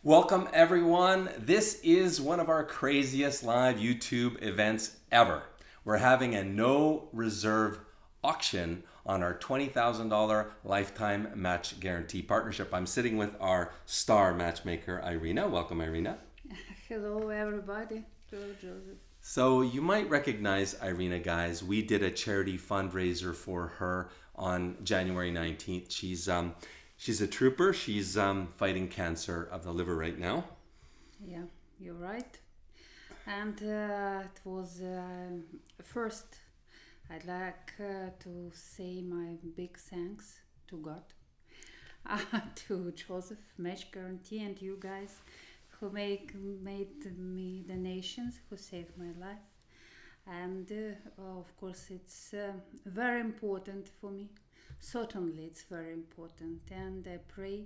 Welcome everyone. This is one of our craziest live YouTube events ever. We're having a no reserve auction on our $20,000 Lifetime Match Guaranty Partnership. I'm sitting with our star matchmaker, Irina. Welcome, Irina. Hello, everybody. Hello, Joseph. So you might recognize Irina, guys. We did a charity fundraiser for her on January 19th. She's a trooper. She's fighting cancer of the liver right now. Yeah, you're right. And it was first, I'd like to say my big thanks to God, to Joseph, Match Guarantee, and you guys who made me donations, who saved my life. And of course, it's very important for me. Certainly, it's very important, and I pray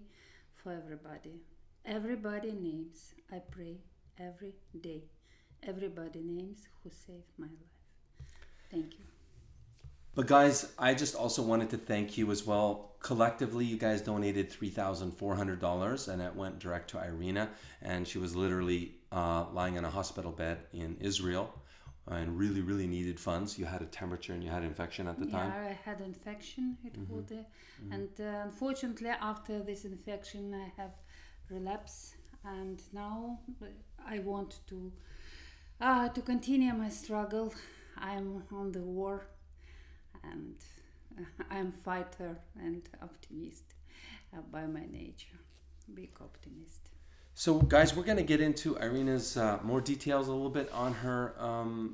for everybody. Everybody names, I pray every day. Everybody names who saved my life. Thank you. But guys, I just also wanted to thank you as well. Collectively, you guys donated $3,400, and it went direct to Irina, and she was literally lying in a hospital bed in Israel and really needed funds. You had a temperature and you had infection at the time? Yeah, I had infection. And unfortunately, after this infection, I have relapse, and now I want to continue my struggle. I'm on the war, and I'm fighter and optimist by my nature. Big optimist. So guys, we're going to get into Irina's more details a little bit on her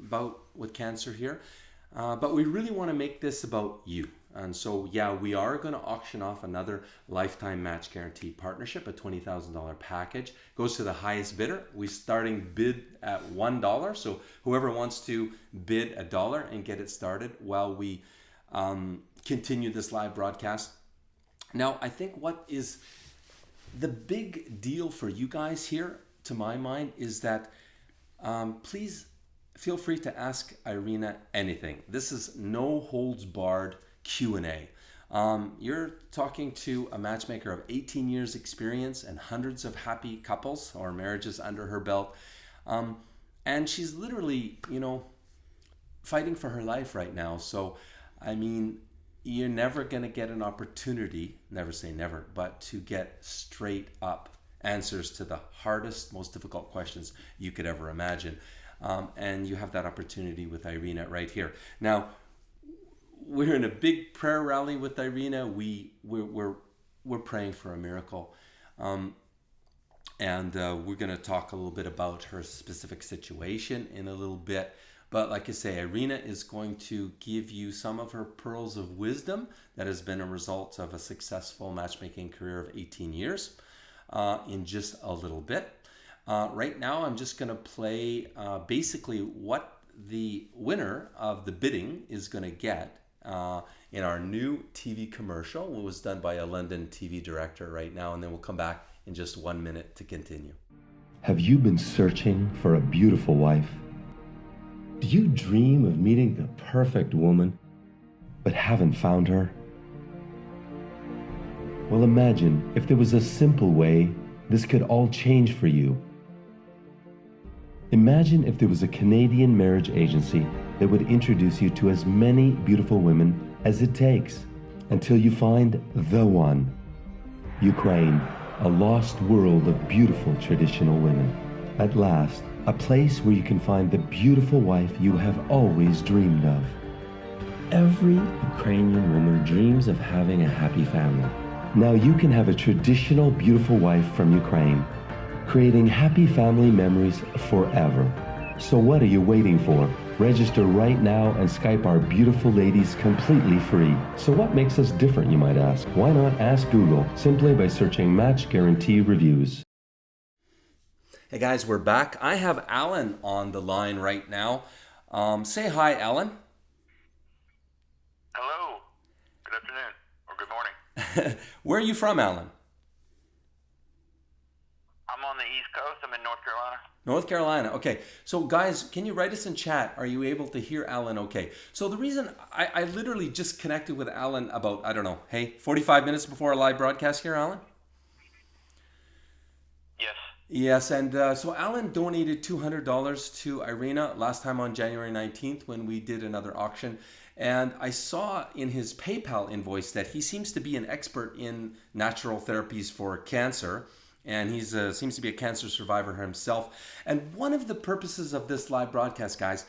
bout with cancer here. But we really want to make this about you. And so, yeah, we are going to auction off another Lifetime Match Guarantee Partnership, a $20,000 package. Goes to the highest bidder. We starting bid at $1. So whoever wants to bid $1 and get it started while we continue this live broadcast. Now, I think what is the big deal for you guys here, to my mind, is that please feel free to ask Irina anything. This is no holds barred Q&A. You're talking to a matchmaker of 18 years experience and hundreds of happy couples or marriages under her belt. And she's literally, fighting for her life right now. So, I mean, you're never going to get an opportunity, never say never, but to get straight up answers to the hardest, most difficult questions you could ever imagine. And you have that opportunity with Irina right here. Now, we're in a big prayer rally with Irina. We're praying for a miracle. And we're going to talk a little bit about her specific situation in a little bit. But like I say, Irina is going to give you some of her pearls of wisdom that has been a result of a successful matchmaking career of 18 years in just a little bit. Right now, I'm just going to play basically what the winner of the bidding is going to get in our new TV commercial. It was done by a London TV director right now, and then we'll come back in just 1 minute to continue. Have you been searching for a beautiful wife? Do you dream of meeting the perfect woman, but haven't found her? Well, imagine if there was a simple way this could all change for you. Imagine if there was a Canadian marriage agency that would introduce you to as many beautiful women as it takes until you find the one. Ukraine, a lost world of beautiful traditional women. At last, a place where you can find the beautiful wife you have always dreamed of. Every Ukrainian woman dreams of having a happy family. Now you can have a traditional beautiful wife from Ukraine, creating happy family memories forever. So what are you waiting for? Register right now and Skype our beautiful ladies completely free. So what makes us different, you might ask? Why not ask Google simply by searching Match Guarantee Reviews? Hey guys, we're back. I have Alan on the line right now. Say hi, Alan. Hello. Good afternoon or good morning. Where are you from, Alan? I'm on the East Coast. I'm in North Carolina. North Carolina. Okay. So guys, can you write us in chat? Are you able to hear Alan okay? So the reason I literally just connected with Alan about, 45 minutes before our live broadcast here, Alan? Yes. Yes, and so Alan donated $200 to Irina last time on January 19th when we did another auction. And I saw in his PayPal invoice that he seems to be an expert in natural therapies for cancer. And he seems to be a cancer survivor himself. And one of the purposes of this live broadcast, guys,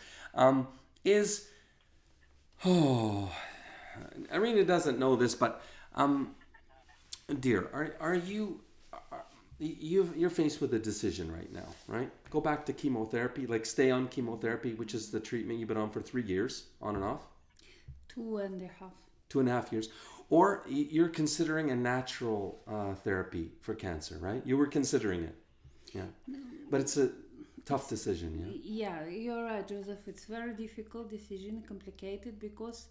is... Oh, Irina doesn't know this, but dear, are you... You're faced with a decision right now, right? Go back to chemotherapy, like stay on chemotherapy, which is the treatment you've been on for 3 years, on and off? 2.5. 2.5 years. Or you're considering a natural therapy for cancer, right? You were considering it. Yeah. But it's a tough decision, yeah? Yeah, you're right, Joseph. It's very difficult decision, complicated, because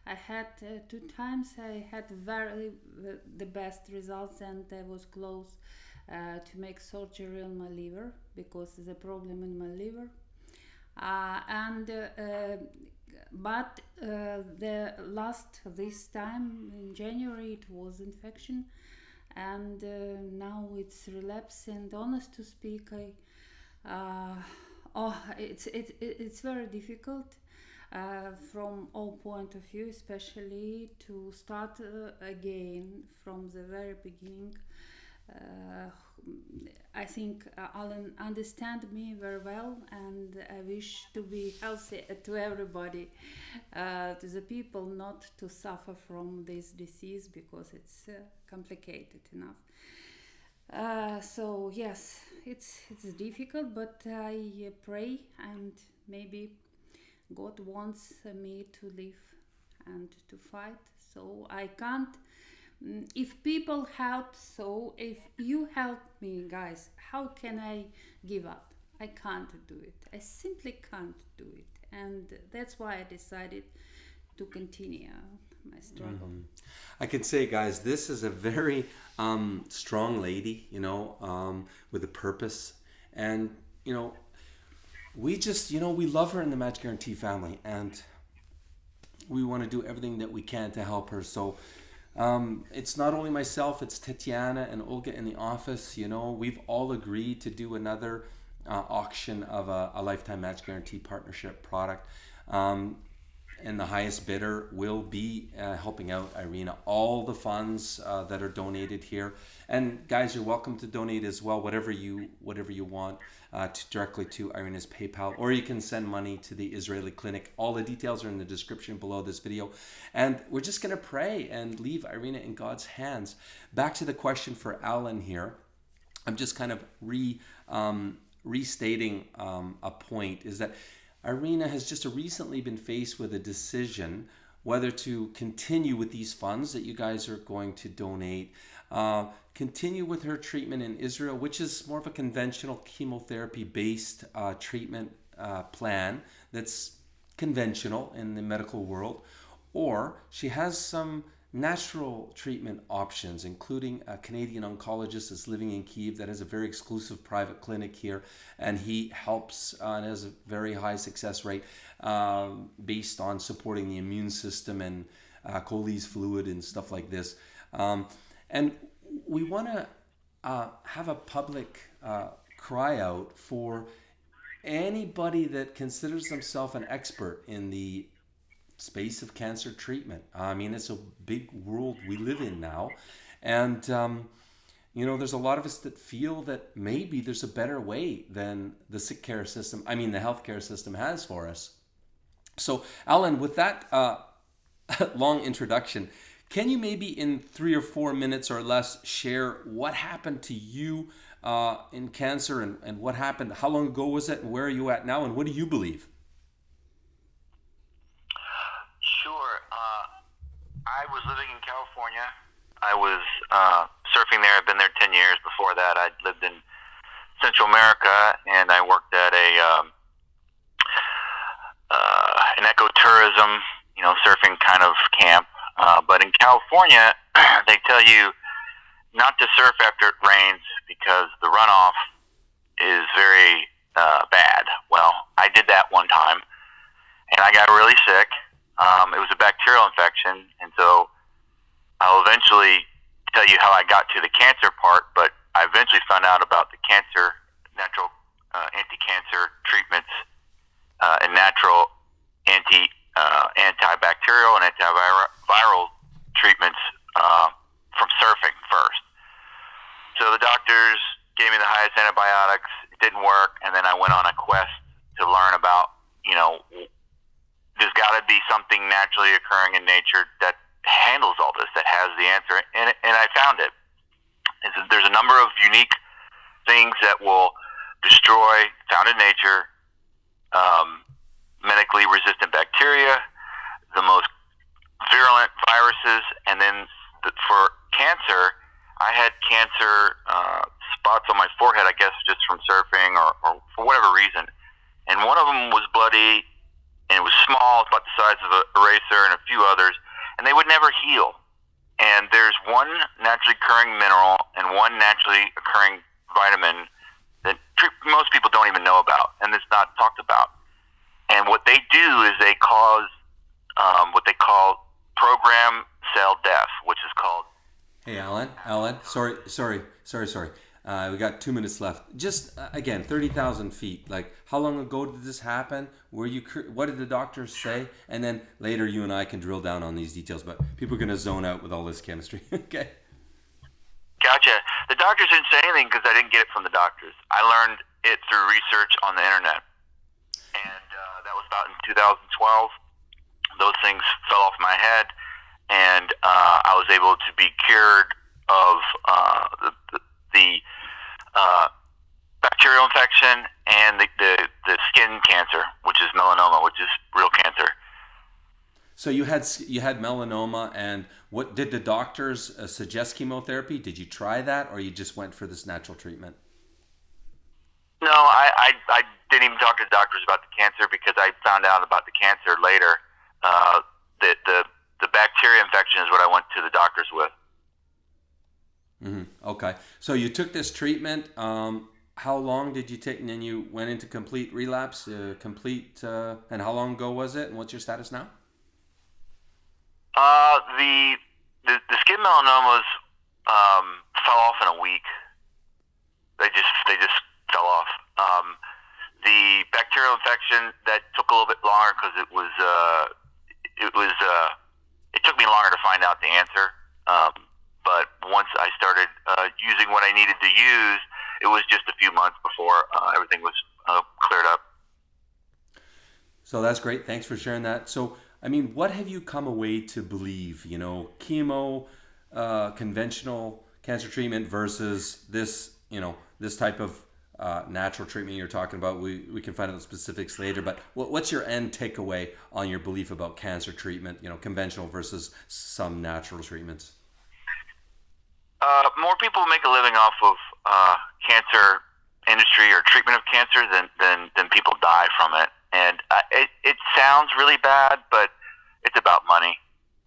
I had 2 times I had the best results, and I was close to make surgery on my liver because there's a problem in my liver. But this time in January it was infection, and now it's relapse. And honest to speak, it's very difficult from all point of view, especially to start again from the very beginning. I think Alan understand me very well, and I wish to be healthy to everybody, to the people, not to suffer from this disease because it's complicated enough. So yes, it's difficult, but I pray, and maybe God wants me to live and to fight. So I can't. If people help, so if you help me, guys, how can I give up? I can't do it. I simply can't do it. And that's why I decided to continue my struggle. I can say, guys, this is a very strong lady, with a purpose. And, we just, we love her in the Match Guarantee family. And we want to do everything that we can to help her. So it's not only myself, it's Tatiana and Olga in the office. We've all agreed to do another auction of a Lifetime Match Guaranty Partnership product. And the highest bidder will be helping out Irina. All the funds that are donated here. And guys, you're welcome to donate as well, whatever you want, directly to Irina's PayPal, or you can send money to the Israeli clinic. All the details are in the description below this video. And we're just going to pray and leave Irina in God's hands. Back to the question for Alan here. I'm just kind of restating a point, is that Irina has just recently been faced with a decision whether to continue with these funds that you guys are going to donate, continue with her treatment in Israel, which is more of a conventional chemotherapy-based treatment plan that's conventional in the medical world, or she has some natural treatment options, including a Canadian oncologist that's living in Kyiv that has a very exclusive private clinic here, and he helps and has a very high success rate based on supporting the immune system and Coley's fluid and stuff like this. And we want to have a public cry out for anybody that considers themselves an expert in the space of cancer treatment. I mean, it's a big world we live in now. And, there's a lot of us that feel that maybe there's a better way than the the healthcare system has for us. So, Alan, with that long introduction, can you maybe in 3 or 4 minutes or less share what happened to you in cancer and what happened? How long ago was it, and where are you at now, and what do you believe? Sure. I was living in California. I was surfing there. I've been there 10 years. Before that, I'd lived in Central America, and I worked at an ecotourism, surfing kind of camp. But in California, they tell you not to surf after it rains because the runoff is very bad. Well, I did that one time, and I got really sick. It was a bacterial infection, and so I'll eventually tell you how I got to the cancer part, but I eventually found out about the cancer anti-cancer treatments and natural antibacterial and antiviral treatments from surfing first. So the doctors gave me the highest antibiotics. It didn't work, and then I went on a quest to learn about, there's got to be something naturally occurring in nature that handles all this, that has the answer, and I found it. There's a number of unique things that will destroy, found in nature, medically resistant bacteria, the most virulent viruses, and then for cancer, I had cancer spots on my forehead, I guess just from surfing or for whatever reason. And one of them was bloody, and it was small, about the size of an eraser, and a few others, and they would never heal. And there's one naturally occurring mineral and one naturally occurring vitamin that most people don't even know about, and it's not talked about. And what they do is they cause what they call program cell death, which is called... Hey, Alan, sorry. We got 2 minutes left. Just, again, 30,000 feet. Like, how long ago did this happen? What did the doctors say? And then later you and I can drill down on these details, but people are going to zone out with all this chemistry. Okay. Gotcha. The doctors didn't say anything because I didn't get it from the doctors. I learned it through research on the internet. And that was about in 2012. Those things fell off my head, and I was able to be cured of the bacterial infection and the skin cancer, which is melanoma, which is real cancer. So you had melanoma, and what did the doctors suggest chemotherapy? Did you try that, or you just went for this natural treatment? No, I didn't even talk to the doctors about the cancer because I found out about the cancer later. The bacteria infection is what I went to the doctors with. Mm-hmm. Okay. So you took this treatment. How long did you take? And then you went into complete relapse, and how long ago was it? And what's your status now? The skin melanomas fell off in a week. They just fell off. The bacterial infection, that took a little bit longer because it took me longer to find out the answer. But once I started using what I needed to use, it was just a few months before everything was cleared up. So that's great. Thanks for sharing that. So, I mean, what have you come away to believe? Chemo, conventional cancer treatment versus this, this type of natural treatment you're talking about. We can find out the specifics later, but what's your end takeaway on your belief about cancer treatment, conventional versus some natural treatments? More people make a living off of cancer industry or treatment of cancer than people die from it. And it sounds really bad, but it's about money.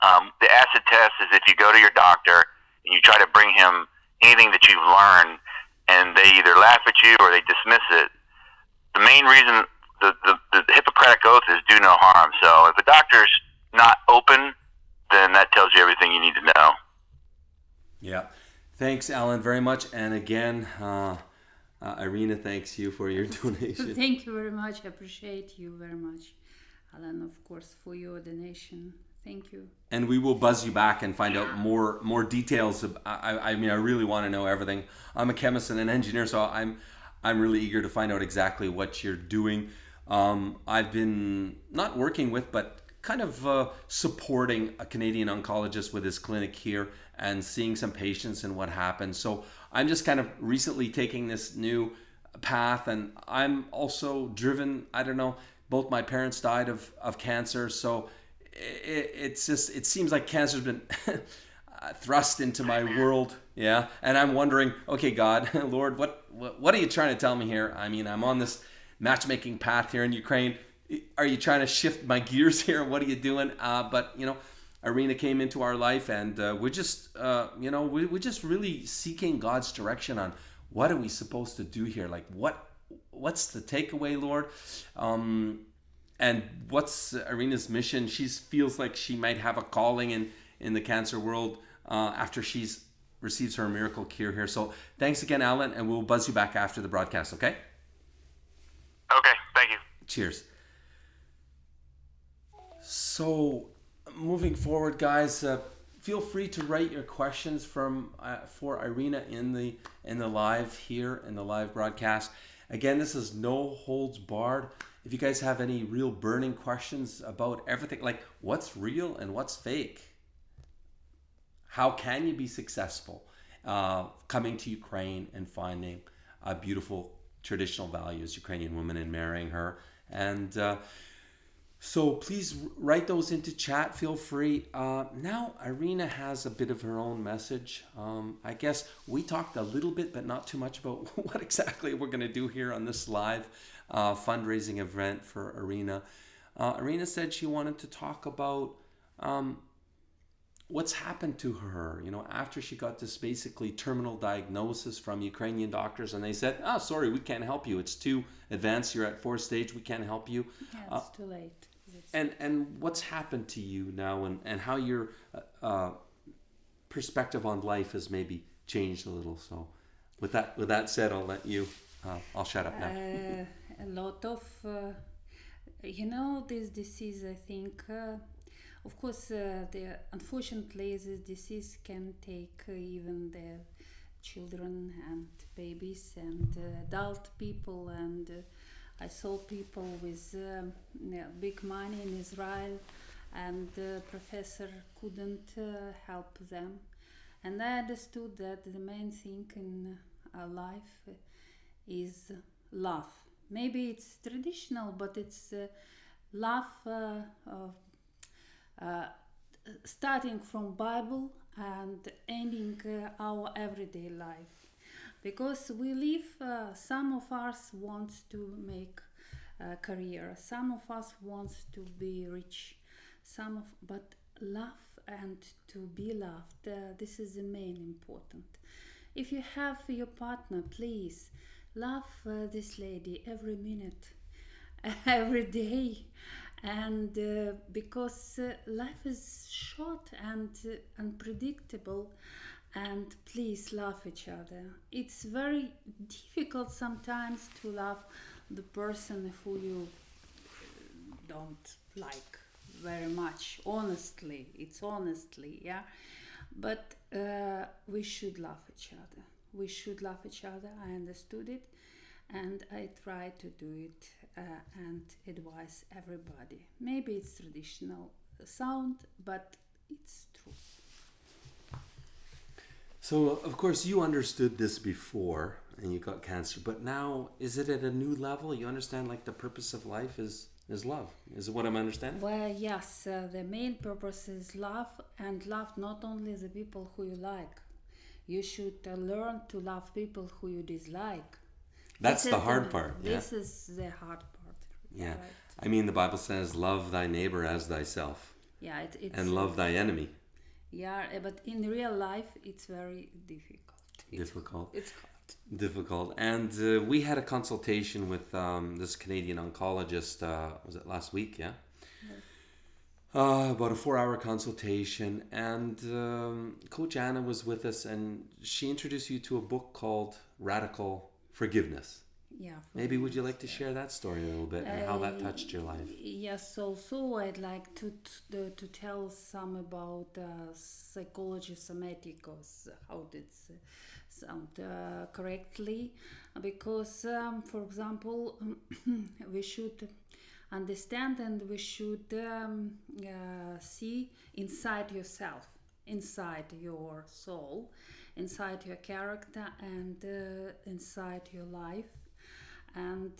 The acid test is if you go to your doctor and you try to bring him anything that you've learned, and they either laugh at you or they dismiss it. The main reason, the Hippocratic Oath is do no harm. So if a doctor's not open, then that tells you everything you need to know. Yeah. Thanks, Alan, very much. And again, Irina thanks you for your donation. Thank you very much. I appreciate you very much, Alan, of course, for your donation. Thank you. And we will buzz you back and find out more details. I mean, I really want to know everything. I'm a chemist and an engineer, so I'm really eager to find out exactly what you're doing. I've been not working with, but kind of supporting a Canadian oncologist with his clinic here and seeing some patients and what happens. So I'm just kind of recently taking this new path, and I'm also driven. I don't know. Both my parents died of cancer, so it seems like cancer's been thrust into my world. Yeah. And I'm wondering, okay, God, Lord, what are you trying to tell me here? I mean, I'm on this matchmaking path here in Ukraine. Are you trying to shift my gears here? What are you doing? But Irina came into our life, and we're just we're just really seeking God's direction on what are we supposed to do here? Like what's the takeaway, Lord? And what's Irina's mission? She feels like she might have a calling in the cancer world after she's receives her miracle cure here. So thanks again, Alan, and we'll buzz you back after the broadcast, okay? Okay, thank you. Cheers. So, moving forward, guys, feel free to write your questions for Irina in the live here in the live broadcast. Again, this is no holds barred. If you guys have any real burning questions about everything, like what's real and what's fake, how can you be successful coming to Ukraine and finding a beautiful traditional values Ukrainian woman and marrying her, and so please write those into chat. Feel free. Now Irina has a bit of her own message. I guess we talked a little bit, but not too much about what exactly we're going to do here on this live fundraising event for Irina. Irina said she wanted to talk about what's happened to her, after she got this basically terminal diagnosis from Ukrainian doctors, and they said, "Oh, sorry, we can't help you. It's too advanced. You're at 4th stage. We can't help you." Yeah, it's too late. And what's happened to you now, and how your perspective on life has maybe changed a little. So, with that said, I'll let you. I'll shut up now. A lot of, this disease. I think, of course, unfortunately, this disease can take even the children and babies and adult people and. I saw people with big money in Israel, and the professor couldn't help them. And I understood that the main thing in our life is love. Maybe it's traditional, but it's love starting from Bible and ending our everyday life. Because we live, some of us wants to make a career, some of us wants to be rich, but love and to be loved, this is the main important. If you have your partner, please love this lady every minute, every day, and because life is short and unpredictable. And please love each other. It's very difficult sometimes to love the person who you don't like very much. Honestly, yeah. But we should love each other. We should love each other. I understood it, and I try to do it and advise everybody. Maybe it's traditional sound, but it's true. So, of course, you understood this before and you got cancer, but now is it at a new level? You understand like the purpose of life is love. Is it what I'm understanding? Well, yes, the main purpose is love, and love not only the people who you like. You should learn to love people who you dislike. That's the hard part. Yeah. This is the hard part. Yeah. Right. I mean, the Bible says, love thy neighbor as thyself. Yeah, it's and love thy enemy. Yeah, but in real life, it's very difficult. It's hard. Difficult. And we had a consultation with this Canadian oncologist, was it last week, yeah? About a 4-hour consultation. And Coach Anna was with us, and she introduced you to a book called Radical Forgiveness. Yeah. Maybe would you like to share that story a little bit and how that touched your life? Yes, also I'd like to tell some about psychology somaticos, how it's sound correctly, because for example we should understand and we should see inside yourself, inside your soul, inside your character, and inside your life, and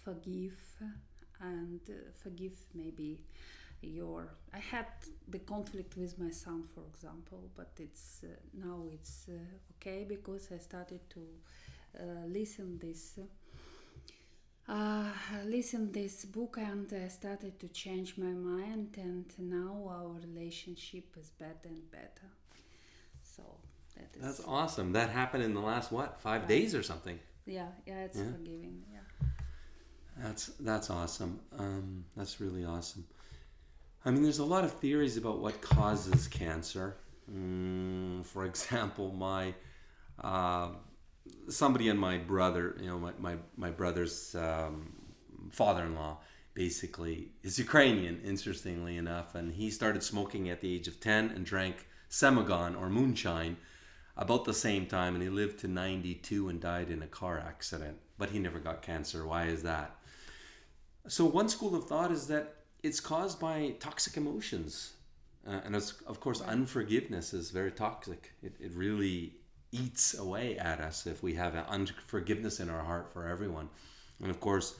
forgive maybe I had the conflict with my son, for example, but it's now it's okay, because I started to listen this book, and I started to change my mind, and now our relationship is better and better. So that's awesome. That happened in the last 5 days or something? Yeah, it's forgiving. Yeah. That's awesome. That's really awesome. I mean, there's a lot of theories about what causes cancer. For example, somebody and my brother, my brother's father-in-law basically is Ukrainian, interestingly enough, and he started smoking at the age of 10 and drank semagon or moonshine about the same time, and he lived to 92 and died in a car accident, but he never got cancer. Why is that? So one school of thought is that it's caused by toxic emotions, and as, of course, unforgiveness is very toxic. It really eats away at us if we have unforgiveness in our heart for everyone. And of course,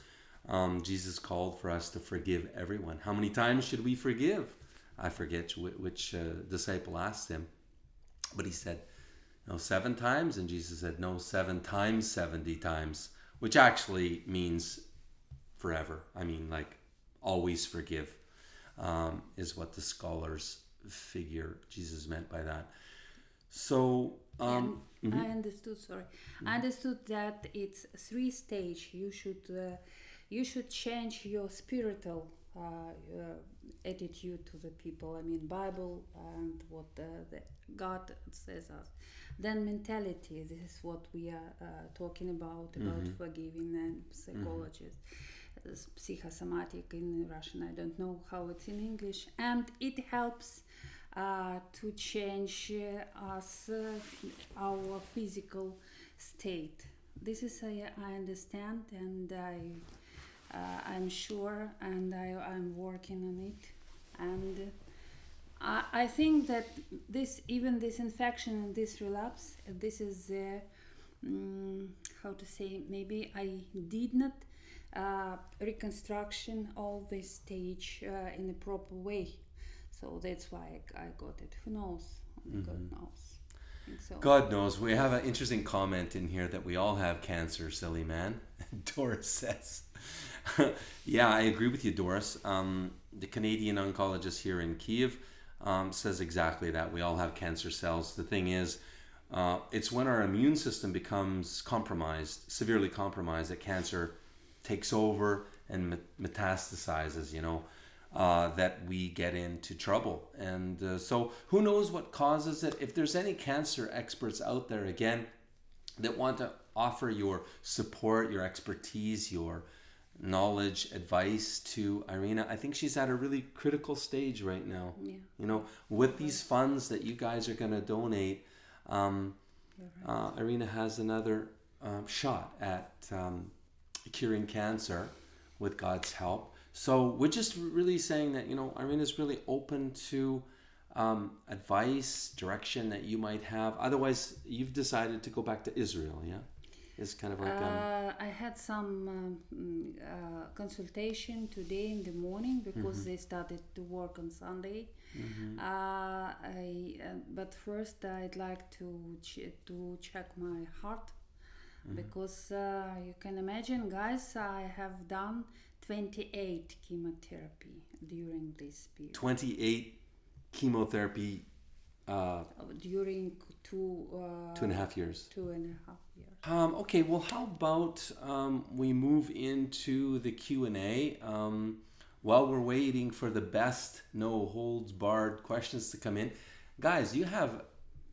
Jesus called for us to forgive everyone. How many times should we forgive? I forget which disciple asked him, but he said, no, 7 times, and Jesus said, no, 7 times 70 times, which actually means forever. I mean, like, always forgive, is what the scholars figure Jesus meant by that. So, I understood. I understood that it's 3 stage. You should change your spiritual attitude to the people. I mean, Bible and what the God says us. Then mentality. This is what we are talking about forgiving and psychologists. Psychosomatic in Russian. I don't know how it's in English, and it helps to change our physical state. This is I understand, and I'm sure, and I'm working on it, and I think that this infection and this relapse, this is how to say, maybe I did not reconstruction of this stage in a proper way. So that's why I got it. Who knows? God knows. I think so. God knows. We have an interesting comment in here that we all have cancer, silly man. Doris says. Yeah, I agree with you, Doris. The Canadian oncologist here in Kiev says exactly that. We all have cancer cells. The thing is, it's when our immune system becomes compromised, severely compromised, that cancer takes over and metastasizes, that we get into trouble. And so who knows what causes it? If there's any cancer experts out there, again, that want to offer your support, your expertise, your knowledge, advice to Irina, I think she's at a really critical stage right now. Yeah. With these funds that you guys are going to donate, Irina has another shot at curing cancer with God's help. So we're just really saying that, Irina's really open to advice, direction that you might have. Otherwise, you've decided to go back to Israel, yeah? It's kind of like... I had some consultation today in the morning because they started to work on Sunday. But first I'd like to check my heart. Because you can imagine, guys, I have done 28 chemotherapy during this period. 28 chemotherapy during 2.5 years. 2.5 years. Okay, well, how about we move into the Q&A while we're waiting for the best no-holds-barred questions to come in. Guys, you have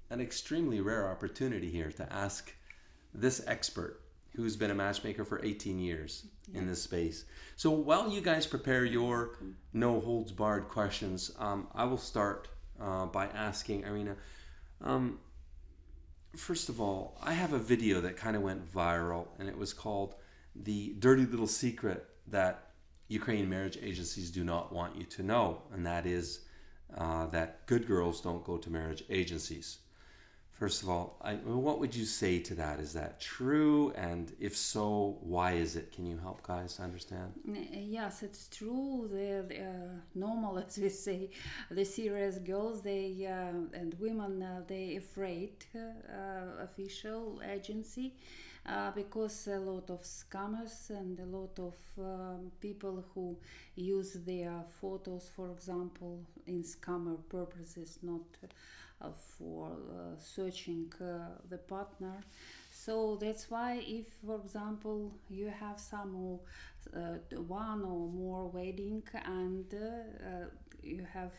an extremely rare opportunity here to ask this expert who's been a matchmaker for 18 years in this space. So while you guys prepare your no-holds-barred questions, I will start by asking Irina, first of all, I have a video that kind of went viral, and it was called The Dirty Little Secret That Ukrainian Marriage Agencies Do Not Want You to Know, and that is that good girls don't go to marriage agencies. First of all, what would you say to that? Is that true? And if so, why is it? Can you help guys understand? Yes, it's true. They're normal, as we say. The serious girls, and women, they afraid official agency because a lot of scammers and a lot of people who use their photos, for example, in scammer purposes, not for searching the partner. So that's why if, for example, you have one or more wedding and you have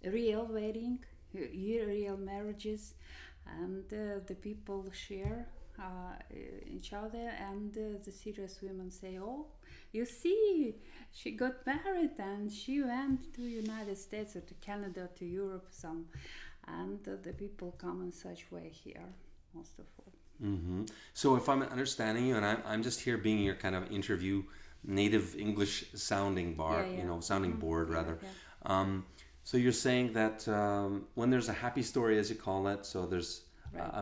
real wedding, real marriages, and the people share each other, and the serious women say, "Oh, you see, she got married and she went to United States or to Canada, to Europe, some." And the people come in such way here, most of all. Mm-hmm. So if I'm understanding you, and I'm just here being your kind of interview native English sounding sounding board rather. Yeah. So you're saying that when there's a happy story, as you call it, so there's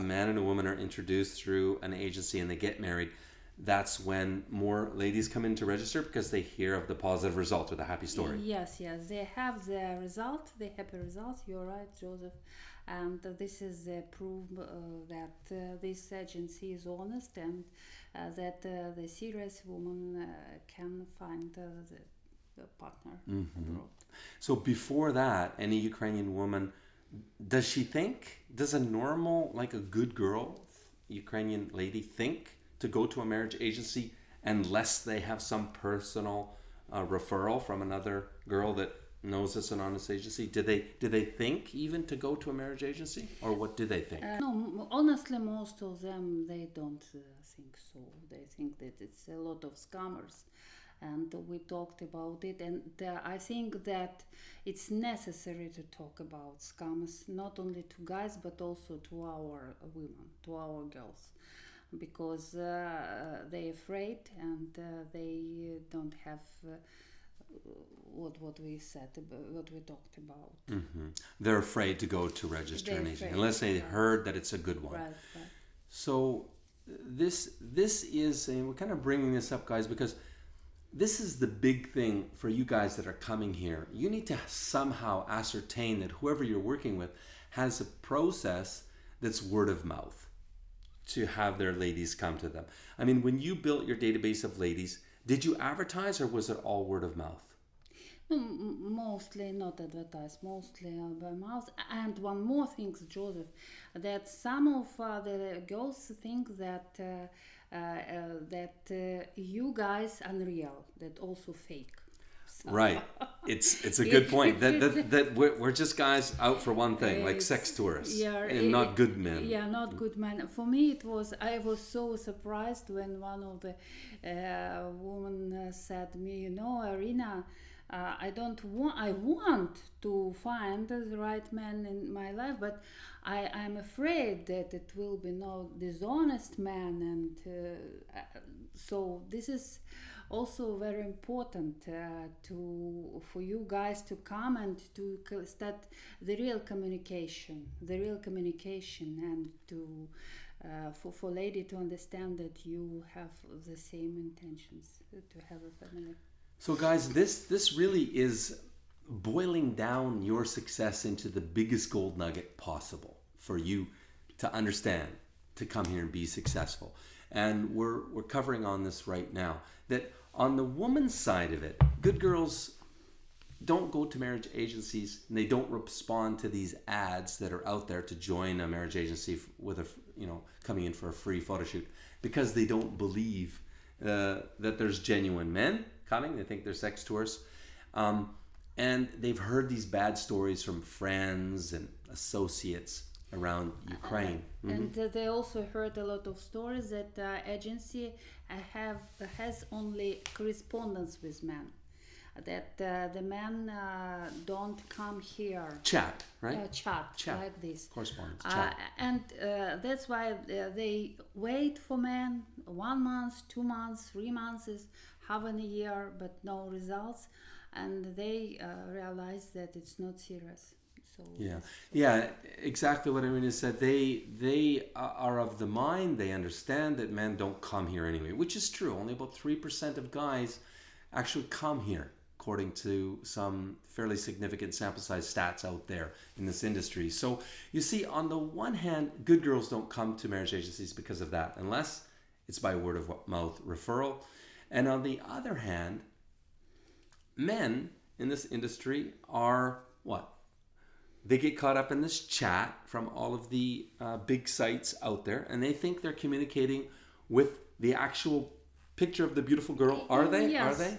a man and a woman are introduced through an agency and they get married, that's when more ladies come in to register because they hear of the positive result or the happy story. Yes, they have the result, the happy result. You're right, Joseph. And this is the proof that this agency is honest, and that the serious woman can find the partner abroad. So before that, any Ukrainian woman, does a normal, like a good girl, Ukrainian lady think to go to a marriage agency unless they have some personal referral from another girl that knows it's an honest agency? Do they think even to go to a marriage agency, or what do they think? No, honestly, most of them, they don't think so. They think that it's a lot of scammers, and we talked about it, and I think that it's necessary to talk about scammers, not only to guys but also to our women, to our girls, because they're afraid, and they don't have what we said, what we talked about. Mm-hmm. They're afraid to go to register an agency unless they heard that it's a good one. Right. So this is, and we're kind of bringing this up, guys, because this is the big thing for you guys that are coming here. You need to somehow ascertain that whoever you're working with has a process that's word of mouth to have their ladies come to them. I mean, when you built your database of ladies, did you advertise, or was it all word of mouth? No, mostly not advertised, mostly by mouth. And one more thing, Joseph, that some of the girls think that you guys unreal, that also fake. So. Right. It's a good point. That we're just guys out for one thing, like sex tourists, and not good men. Yeah, not good men. For me, I was so surprised when one of the women said to me, Irina, I want to find the right man in my life, but I'm afraid that it will be no dishonest man, and so this is also very important for you guys to come and to start the real communication, and to for lady to understand that you have the same intentions to have a family. So guys, this really is boiling down your success into the biggest gold nugget possible for you to understand, to come here and be successful. And we're covering on this right now, that on the woman's side of it, good girls don't go to marriage agencies, and they don't respond to these ads that are out there to join a marriage agency with coming in for a free photo shoot, because they don't believe that there's genuine men coming. They think they're sex tourists, and they've heard these bad stories from friends and associates around Ukraine. And they also heard a lot of stories that agency has only correspondence with men, that the men don't come here. Chat, right? Chat like this. Correspondence, chat. And that's why they wait for men 1 month, 2 months, 3 months, half a year, but no results, and they realize that it's not serious. So yeah, exactly what Irina said. They are of the mind, they understand that men don't come here anyway, which is true. Only about 3% of guys actually come here, according to some fairly significant sample size stats out there in this industry. So you see, on the one hand, good girls don't come to marriage agencies because of that, unless it's by word of mouth referral. And on the other hand, men in this industry are what? They get caught up in this chat from all of the big sites out there, and they think they're communicating with the actual picture of the beautiful girl. Are they? Yes. Are they?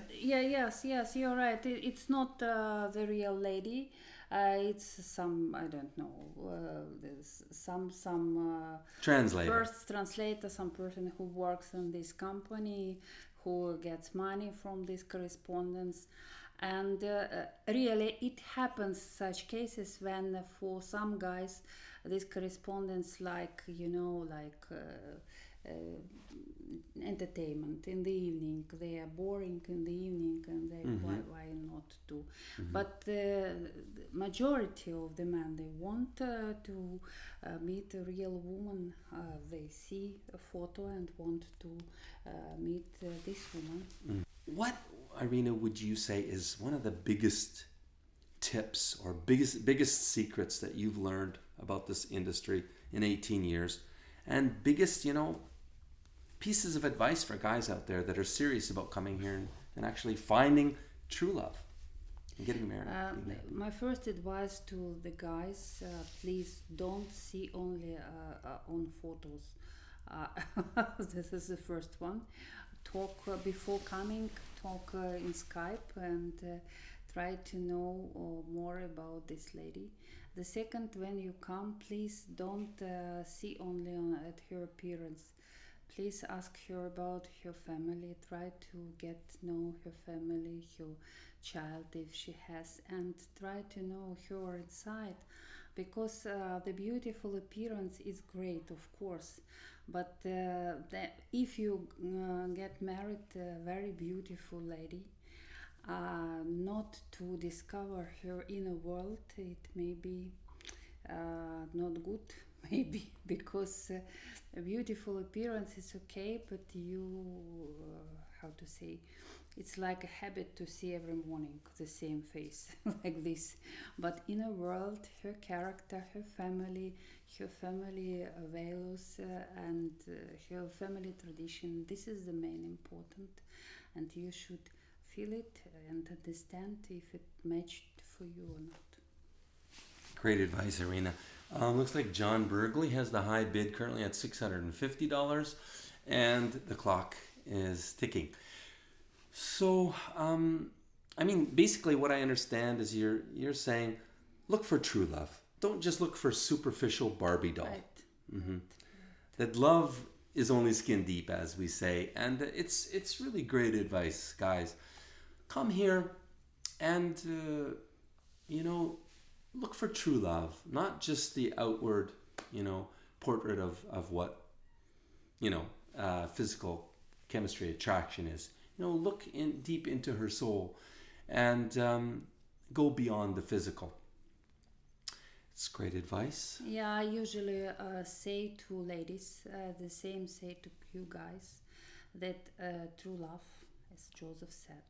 Yes, you're right. It's not the real lady. It's some, I don't know, there's some Translator. first translator, some person who works in this company, who gets money from this correspondence. And really it happens such cases when for some guys this correspondence like entertainment in the evening, they are boring in the evening, and they why not do. But the majority of the men, they want to meet a real woman. They see a photo and want to meet this woman. What, Irina, would you say is one of the biggest tips or biggest secrets that you've learned about this industry in 18 years, and biggest, pieces of advice for guys out there that are serious about coming here and actually finding true love and getting married? My first advice to the guys, please don't see only on photos. This is the first one. Talk before coming, talk in Skype, and try to know more about this lady. The second, when you come, please don't see only at her appearance. Please ask her about her family. Try to get to know her family, her child if she has, and try to know her inside. Because the beautiful appearance is great, of course, but if you get married a very beautiful lady, not to discover her inner world, it may be not good, maybe, because a beautiful appearance is okay, but you, how to say, it's like a habit to see every morning the same face like this. But inner world, her character, her family values, and her family tradition, this is the main important, and you should feel it and understand if it matched for you or not. Great advice, Irina. Looks like John Burgley has the high bid currently at $650, and the clock is ticking. So, basically what I understand is you're saying, look for true love. Don't just look for superficial Barbie doll. Right. That love is only skin deep, as we say, and it's really great advice, guys. Come here and, look for true love, not just the outward, portrait of what, physical chemistry attraction is. Look deep into her soul and go beyond the physical. It's great advice. Yeah, I usually say to ladies, the same say to you guys, that true love, as Joseph said,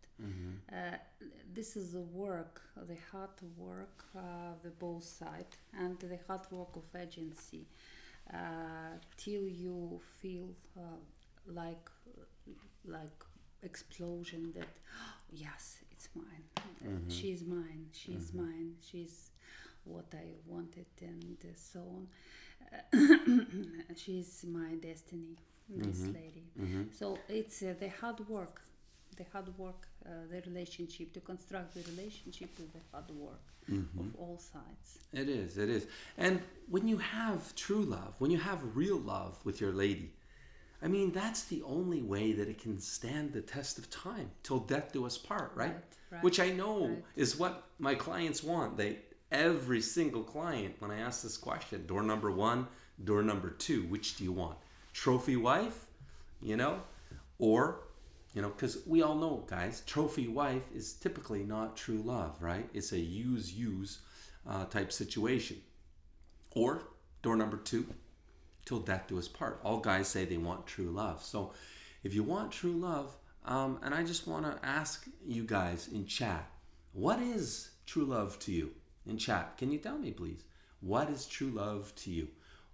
this is the work, the hard work, the both sides, and the hard work of agency, till you feel like explosion that yes, it's mine, she's mine, she's mine, she's what I wanted, and so on. She's my destiny, this lady. So it's the hard work, the relationship, to construct the relationship with the hard work of all sides. It is. And when you have true love, when you have real love with your lady, that's the only way that it can stand the test of time, till death do us part, right? Which I know is what my clients want. Every single client, when I ask this question, door number 1, door number 2, which do you want? Trophy wife, or, because we all know, guys, trophy wife is typically not true love, right? It's a use type situation. Or door number 2, till death do us part. All guys say they want true love. So if you want true love, and I just want to ask you guys in chat, what is true love to you? In chat, can you tell me, please? What is true love to you?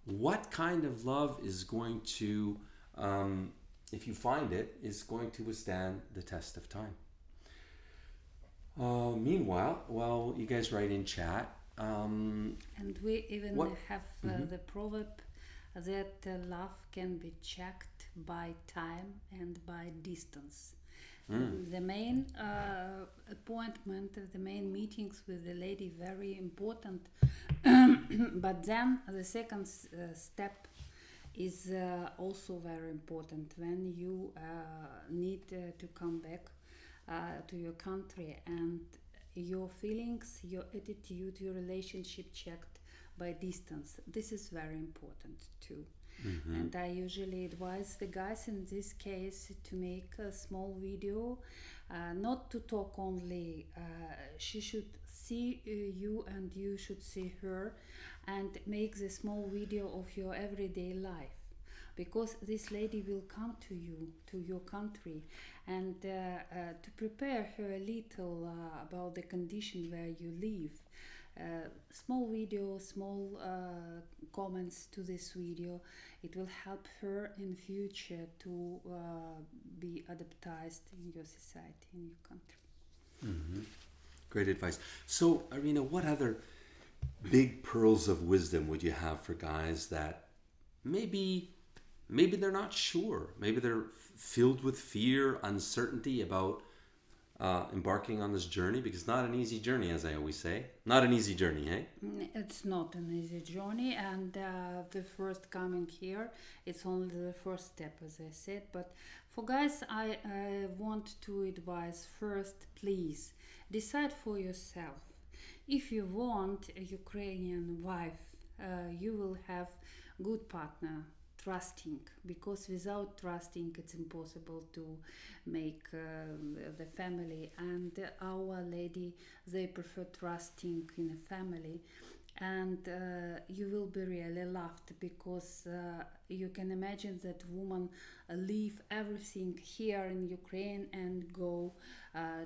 What kind of love is going to, if you find it, is going to withstand the test of time? Meanwhile, while you guys write in chat, and we even have the proverb that love can be checked by time and by distance. The main appointment, the main meetings with the lady, very important. But then the second step is also very important when you need to come back to your country, and your feelings, your attitude, your relationship checked by distance. This is very important too. And I usually advise the guys in this case to make a small video, not to talk only. She should see you and you should see her, and make the small video of your everyday life, because this lady will come to you, to your country, and to prepare her a little about the condition where you live. Small video, small comments to this video, it will help her in future to be adaptized in your society, in your country. Great advice. So, Irina, what other big pearls of wisdom would you have for guys that maybe they're not sure, maybe they're filled with fear, uncertainty about embarking on this journey? Because not an easy journey, as I always say. Not an easy journey, eh? It's not an easy journey, and the first coming here, it's only the first step, as I said. But for guys, I want to advise first, please decide for yourself. If you want a Ukrainian wife, you will have good partner, trusting, because without trusting it's impossible to make the family. And our lady, they prefer trusting in a family, and you will be really loved, because you can imagine that woman leave everything here in Ukraine and go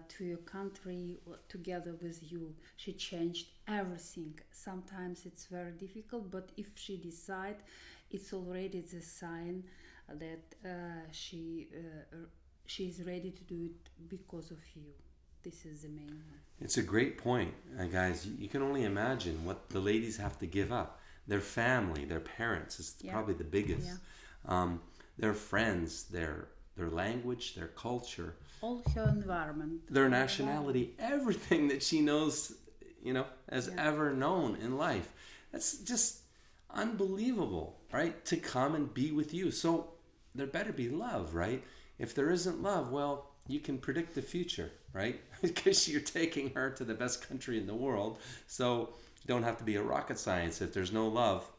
to your country together with you. She changed everything. Sometimes it's very difficult, but if she decide, it's already the sign that she is ready to do it because of you. This is the main one. It's a great point, guys. You can only imagine what the ladies have to give up. Their family, their parents is probably the biggest. Their friends, their language, their culture, all her environment, their nationality, everything that she knows, has ever known in life. That's just unbelievable, right? To come and be with you. So there better be love, right? If there isn't love, well, you can predict the future, right? Because you're taking her to the best country in the world. So you don't have to be a rocket science. If there's no love,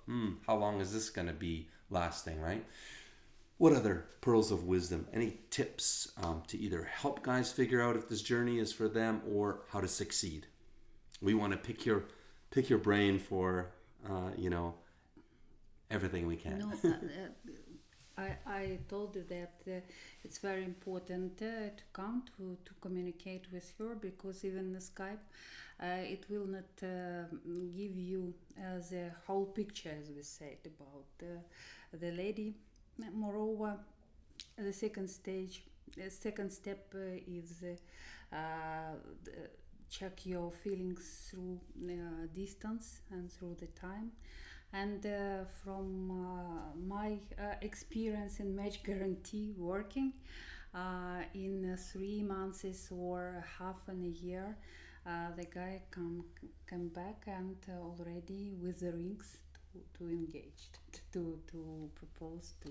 how long is this going to be lasting, right? What other pearls of wisdom? Any tips to either help guys figure out if this journey is for them or how to succeed? We want to pick your brain for, everything we can. No, I told you that it's very important to come to communicate with her, because even the Skype, it will not give you the whole picture, as we said, about the lady. Moreover, the second step is check your feelings through distance and through the time. And from my experience in Match Guaranty working in 3 months or half in a year, the guy come back and already with the rings to engage, to propose, to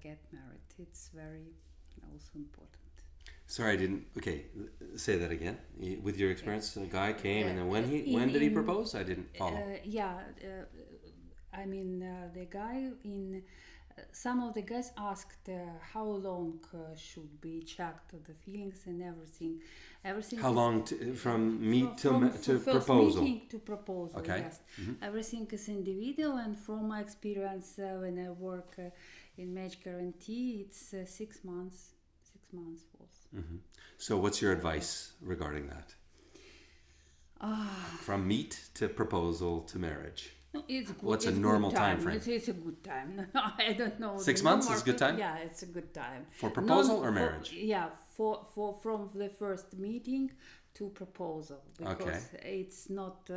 get married. It's very also important. Sorry, I didn't. Okay, say that again. With your experience, the guy came, and then when did he propose? I didn't follow. The guy in. Some of the guys asked how long should be checked the feelings and everything. How long from meet to first proposal? Meeting to proposal. Okay. Yes. Everything is individual, and from my experience when I work in Match Guaranty, it's 6 months. 6 months was. So, what's your advice regarding that? From meet to proposal to marriage. No, it's good. What's it's a normal time frame? It's a good time. I don't know. 6 months is a good time? Yeah, it's a good time. For proposal or marriage? For from the first meeting to proposal, because it's not.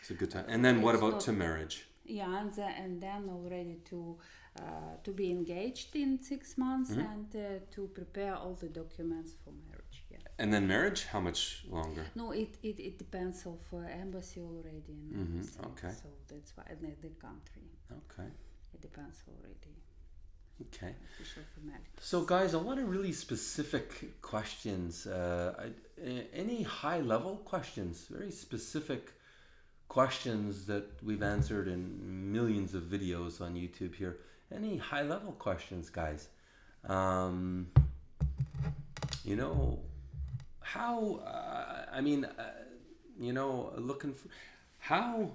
It's a good time. And then what about to marriage? Yeah, and then already to to be engaged in 6 months and to prepare all the documents for marriage. Yeah. And then marriage, how much longer? No, it depends of embassy already and everything. Okay. So that's why the country. Okay. It depends already. Okay. Official formalities. So, guys, a lot of really specific questions. Any high-level questions, very specific questions that we've answered in millions of videos on YouTube here. Any high-level questions, guys? You know, how? Looking for how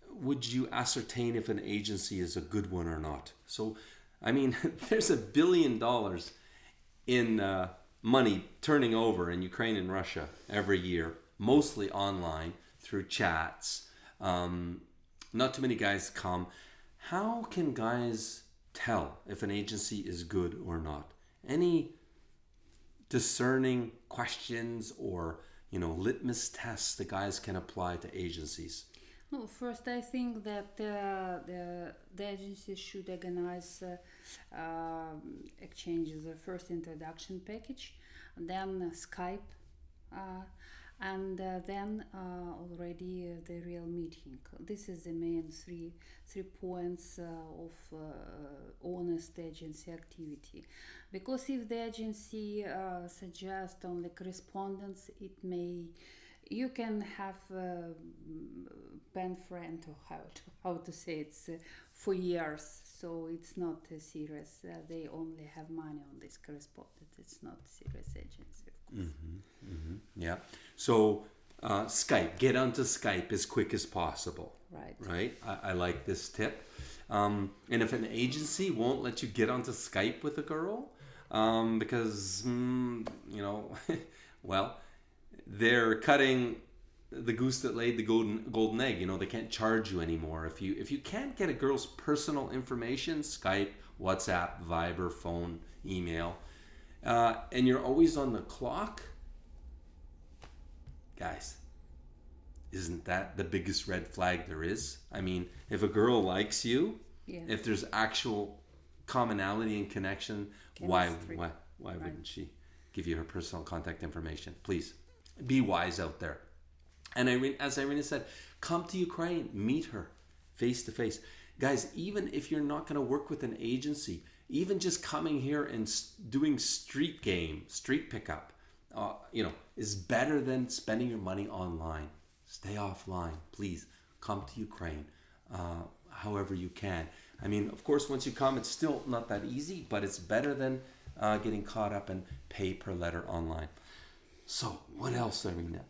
would you ascertain if an agency is a good one or not? So, I mean, there's $1 billion in money turning over in Ukraine and Russia every year, mostly online through chats. Not too many guys come. How can guys tell if an agency is good or not? Any discerning questions or, litmus tests the guys can apply to agencies? No, first I think that the agency should organize exchanges, the first introduction package, then Skype, and then already the real meeting. This is the main three points of honest agency activity. Because if the agency suggests only correspondence, you can have pen friend, or how to say it, for years. So it's not serious. They only have money on this correspondence. It's not serious agency, of course. Yeah. So Skype, get onto Skype as quick as possible. Right. I like this tip. And if an agency won't let you get onto Skype with a girl, because well, they're cutting the goose that laid the golden egg. They can't charge you anymore if you can't get a girl's personal information, Skype, WhatsApp, Viber, phone, email, and you're always on the clock, guys, isn't that the biggest red flag there is? I mean, if a girl likes you, if there's actual commonality and connection, why wouldn't she give you her personal contact information? Please be wise out there. And as Irina said, come to Ukraine, meet her face to face. Guys, even if you're not going to work with an agency, even just coming here and doing street pickup, is better than spending your money online. Stay offline, please. Come to Ukraine, however you can. I mean, of course, once you come, it's still not that easy, but it's better than getting caught up in pay per letter online. So, what else, Irina?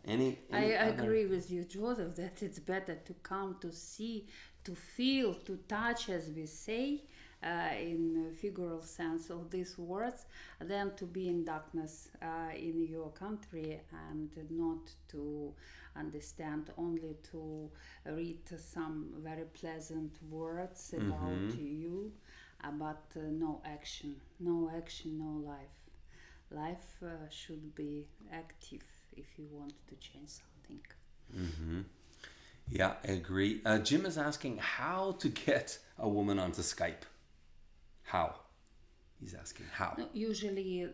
I agree with you, Joseph, that it's better to come to see, to feel, to touch, as we say, in figural sense of these words, than to be in darkness in your country and not to understand, only to read some very pleasant words about you, but no action, no life. Life should be active if you want to change something. Yeah, I agree. Jim is asking how to get a woman onto Skype. How? He's asking how. No, usually,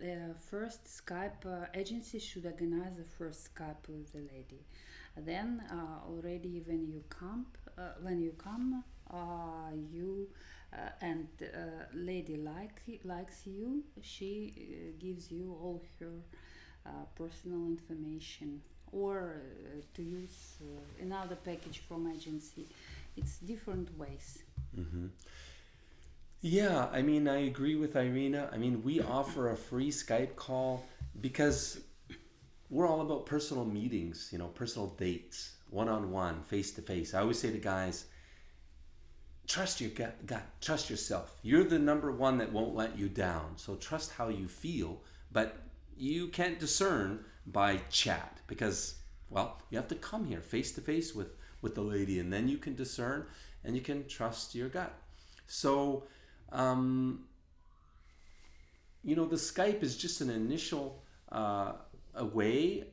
first Skype agency should organize the first Skype with the lady. Then already when you come, you and lady likes you. She gives you all her personal information, or to use another package from agency. It's different ways. Yeah, I mean, I agree with Irina. I mean, we offer a free Skype call because we're all about personal meetings, personal dates, one-on-one, face-to-face. I always say to guys, trust your gut, trust yourself. You're the number one that won't let you down. So trust how you feel, but you can't discern by chat because, well, you have to come here face-to-face with the lady, and then you can discern and you can trust your gut. So, the Skype is just an initial way,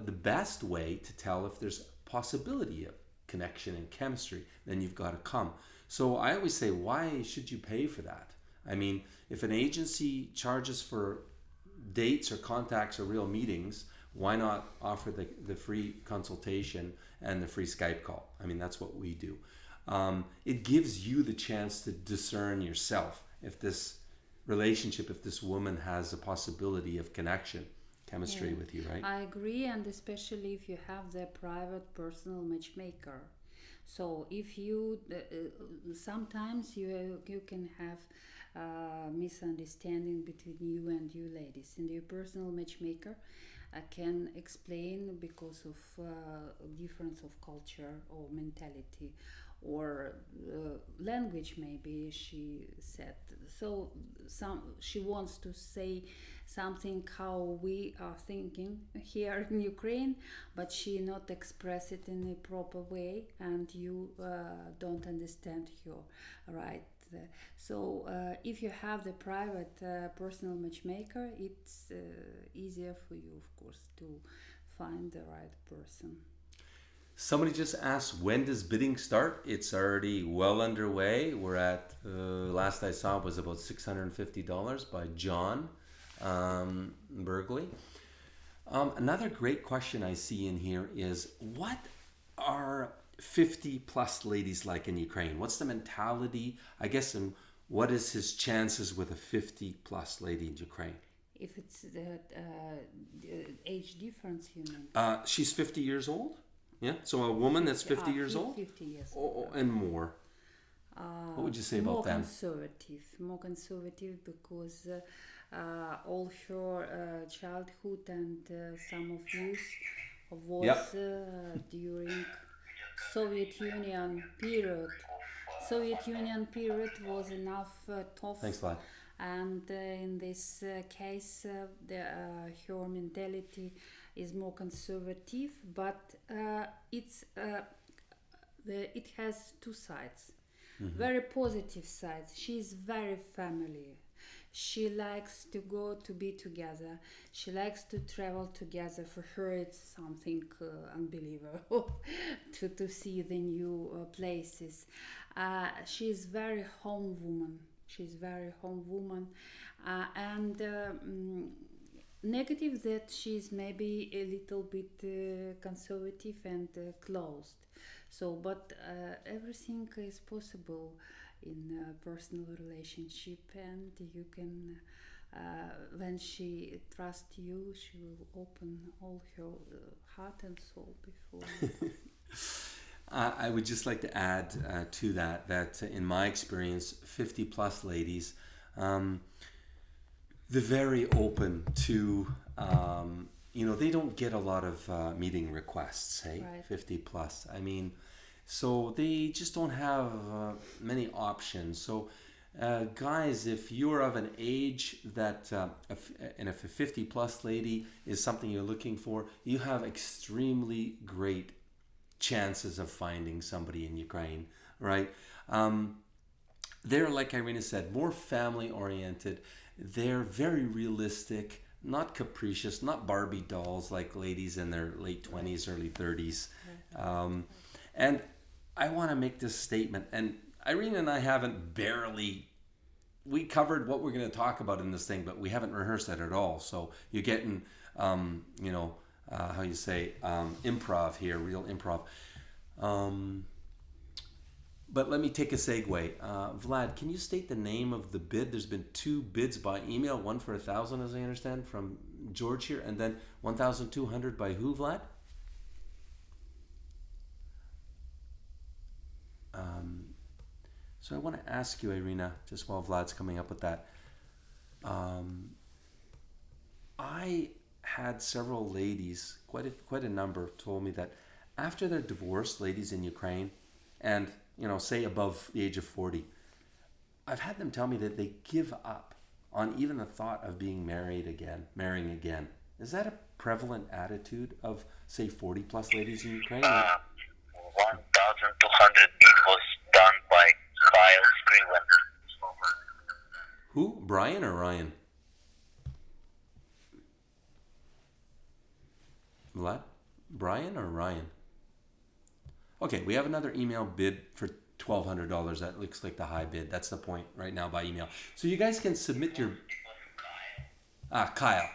the best way to tell if there's possibility of connection and chemistry. Then you've got to come. So I always say, why should you pay for that? I mean, if an agency charges for dates or contacts or real meetings, why not offer the free consultation and the free Skype call? I mean, that's what we do. It gives you the chance to discern yourself if this relationship, if this woman has a possibility of connection, chemistry with you, right? I agree, and especially if you have the private personal matchmaker. So if you sometimes you can have misunderstanding between you and you ladies, and your personal matchmaker can explain because of difference of culture or mentality or language, maybe she said. So she wants to say something how we are thinking here in Ukraine, but she not express it in a proper way, and you don't understand her right. So if you have the private personal matchmaker, it's easier for you, of course, to find the right person. Somebody just asked, when does bidding start? It's already well underway. We're at, last I saw was about $650 by John Bergley. Another great question I see in here is, what are 50 plus ladies like in Ukraine? What's the mentality, I guess, and what is his chances with a 50 plus lady in Ukraine? If it's the age difference, you mean? She's 50 years old? Yeah, so a woman that's 50 years old? 50 years old. And more. What would you say about them? More conservative because all her childhood and some of youth was during Soviet Union period. Soviet Union period was enough tough. Thanks a lot. And in this case, her mentality is more conservative, but it has two sides, very positive sides. She's very family. She likes to be together. She likes to travel together. For her, it's something unbelievable to see the new places. She's very home woman. And negative that she's maybe a little bit conservative and closed. So, but everything is possible in a personal relationship, and you can, when she trusts you, she will open all her heart and soul before you. I would just like to add to that in my experience, 50 plus ladies, they're very open to, they don't get a lot of meeting requests, hey, right. 50 plus. I mean, so they just don't have many options. So guys, if you're of an age that, and if a 50 plus lady is something you're looking for, you have extremely great chances of finding somebody in Ukraine, right? They're, like Irina said, more family oriented. They're very realistic, not capricious, not Barbie dolls like ladies in their late 20s, early 30s. And I want to make this statement, and Irina and I we covered what we're going to talk about in this thing, but we haven't rehearsed that at all. So you're getting, how you say, improv here, real improv. But let me take a segue. Vlad, can you state the name of the bid? There's been 2 bids by email, one for 1,000, as I understand, from George here, and then 1,200 by who, Vlad? So I want to ask you, Irina, just while Vlad's coming up with that. I had several ladies, quite a number, told me that after they're divorced, ladies in Ukraine, and say above the age of 40, I've had them tell me that they give up on even the thought of marrying again. Is that a prevalent attitude of, say, 40 plus ladies in Ukraine? 1,200 bid was done by Kyle Scriven. Who? Brian or Ryan? Vlad? Brian or Ryan? Okay, we have another email bid for $1,200. That looks like the high bid. That's the point right now by email. So you guys can submit your... Kyle.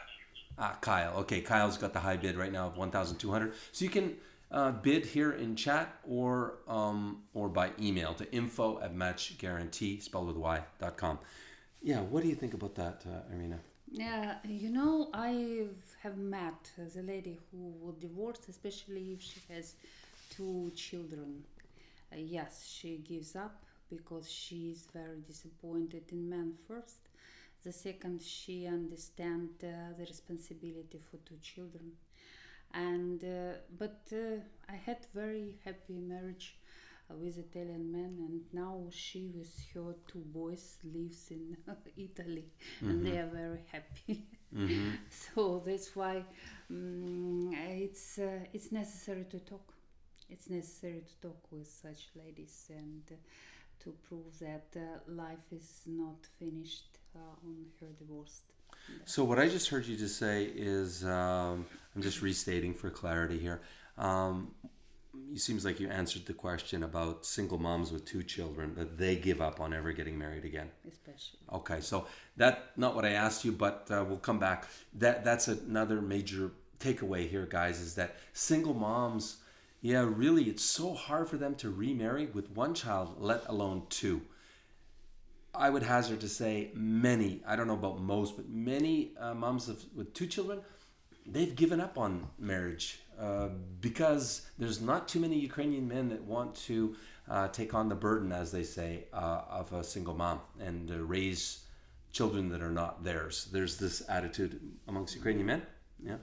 Kyle. Okay, Kyle's got the high bid right now of $1,200. So you can bid here in chat or by email to info@matchguarantee, spelled with y.com. Yeah, what do you think about that, Irina? Yeah, I have met the lady who was divorced, especially if she has 2 children. Yes, she gives up because she is very disappointed in men first. The second, she understands the responsibility for 2 children. And but I had very happy marriage with Italian man, and now she with her 2 boys lives in Italy, and they are very happy. So that's why it's necessary to talk. It's necessary to talk with such ladies and to prove that life is not finished on her divorce. So what I just heard you just say is, I'm just restating for clarity here. It seems like you answered the question about single moms with 2 children, that they give up on ever getting married again. Especially. Okay, so that's not what I asked you, but we'll come back. That's another major takeaway here, guys, is that single moms, really, it's so hard for them to remarry with 1 child, let alone 2. I would hazard to say many, I don't know about most, but many moms with 2 children, they've given up on marriage because there's not too many Ukrainian men that want to take on the burden, as they say, of a single mom and raise children that are not theirs. There's this attitude amongst Ukrainian men. Yeah.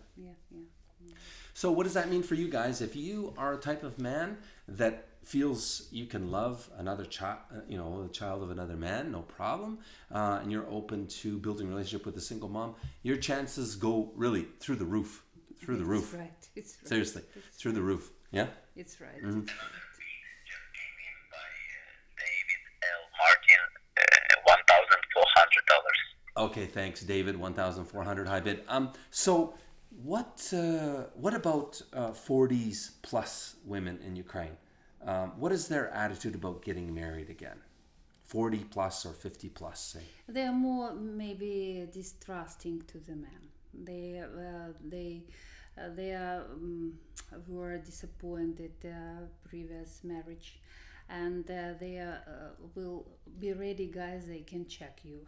So what does that mean for you guys? If you are a type of man that feels you can love another child, a child of another man, no problem, and you're open to building a relationship with a single mom, your chances go really through the roof. Through the roof. Right. It's right. Seriously, It's through the roof. Yeah? It's right. Mm-hmm. It's right. $1,400. Okay, thanks, David. $1,400 high bid. So what about 40s plus women in Ukraine? What is their attitude about getting married again? 40 plus or 50 plus, say. They are more maybe distrusting to the man. They were disappointed previous marriage, and they will be ready, guys. They can check you.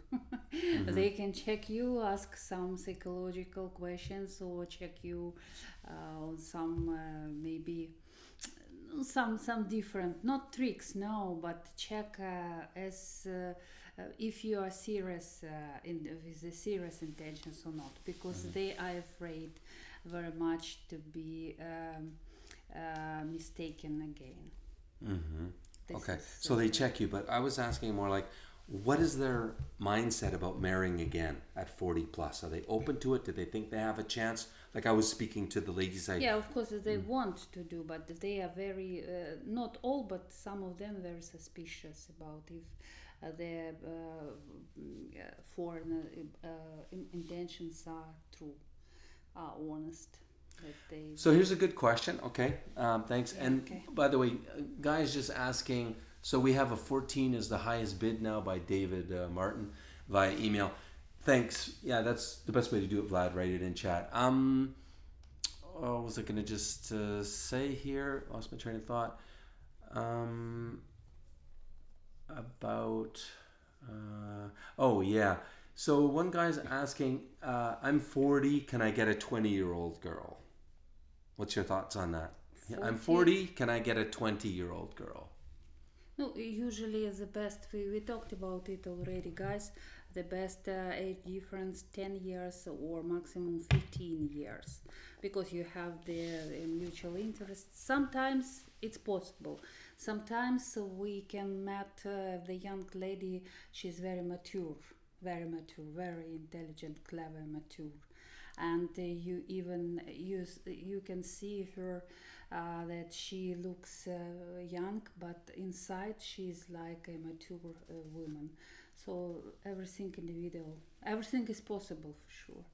They can check you, ask some psychological questions, or check you on some maybe some different, not tricks, no, but check as if you are serious with the serious intentions or not, because they are afraid very much to be mistaken again. Okay, so they check you, but I was asking more like, what is their mindset about marrying again at 40 plus? Are they open to it? Do they think they have a chance? Like I was speaking to the ladies. Yeah, of course they want to do, but they are very, not all, but some of them very suspicious about if their foreign intentions are true, are honest. So here's a good question. Okay, thanks. Yeah, and okay. By the way, guys, just asking. So we have a 14 is the highest bid now by David Martin via email. Thanks. Yeah, that's the best way to do it, Vlad. Write it in chat. What was I going to just say here? Lost my train of thought. About. Oh yeah. So one guy's asking, I'm 40. Can I get a 20-year-old girl? What's your thoughts on that? 40? I'm 40. Can I get a 20-year-old girl? No, usually the best, we talked about it already, guys. The best age difference 10 years or maximum 15 years, because you have the mutual interest. Sometimes it's possible. Sometimes we can meet the young lady. She's very mature, very intelligent, clever, mature, and you can see her that she looks young, but inside she's like a mature woman. So everything individual, everything is possible for sure.